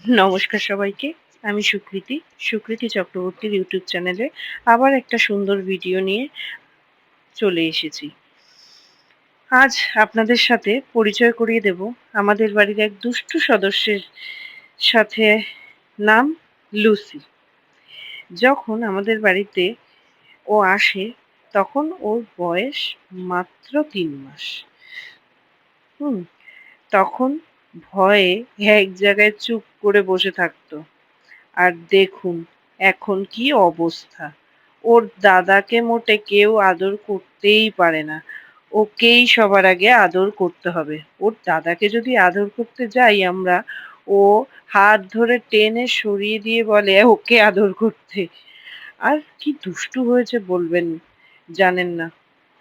নমস্কার সবাইকে। আমি সুকৃতি চক্রবর্তীর ইউটিউব চ্যানেলে আবার একটা সুন্দর ভিডিও নিয়ে চলে এসেছি। আজ আপনাদের সাথে পরিচয় করিয়ে দেব আমাদের বাড়ির এক দুষ্টু সদস্যের সাথে। নাম লুসি। যখন আমাদের বাড়িতে ও আসে তখন ওর বয়স মাত্র ৩ মাস। হুম, তখন ভয়ে এক জায়গায় চুপ করে বসে থাকতো। আর দেখুন এখন কি অবস্থা। ওর দাদাকে মোটে কেউ আদর করতেই পারে না। ওকেই সবার আগে আদর করতে হবে। ওর দাদাকে যদি আদর করতে যাই আমরা, ও হাত ধরে টেনে সরিয়ে দিয়ে বলে ওকে আদর করতে। আর কি দুষ্টু হয়েছে বলবেন জানেন না।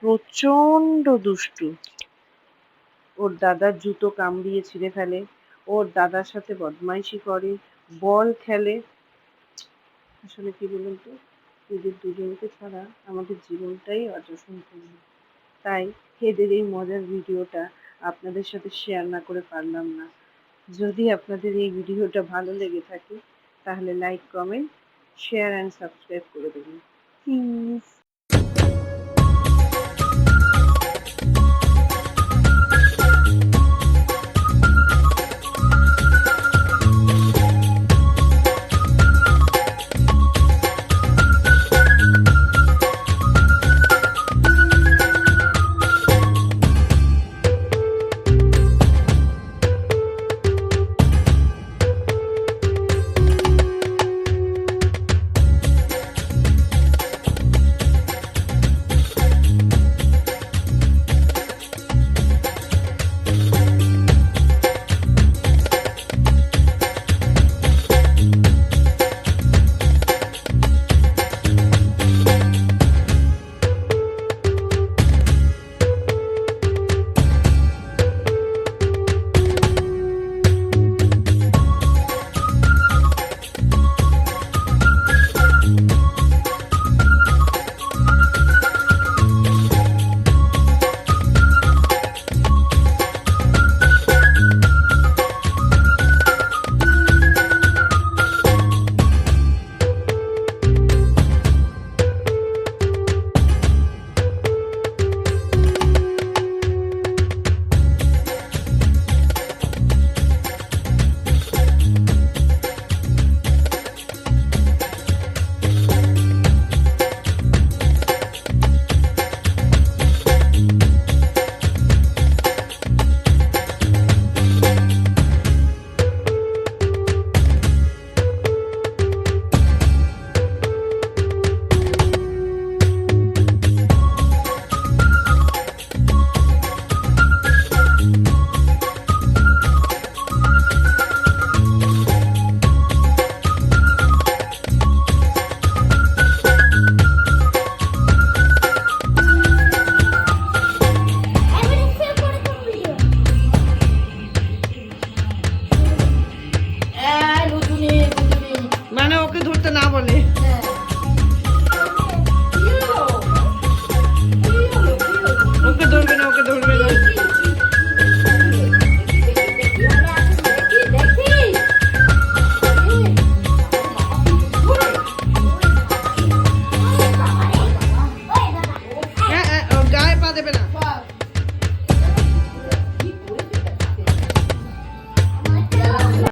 প্রচণ্ড দুষ্টু। ওর দাদার জুতো কামড়িয়ে ছিঁড়ে ফেলে, ওর দাদার সাথে বদমাইশি করে, বল খেলে। আসলে কি বলুন তো, এদের দুজনকে ছাড়া আমাদের জীবনটাই অসম্পূর্ণ। তাই এদের এই মজার ভিডিওটা আপনাদের সাথে শেয়ার না করে পারলাম না। যদি আপনাদের এই ভিডিওটা ভালো লেগে থাকে তাহলে like, comment, share and subscribe করে দেবেন প্লিজ।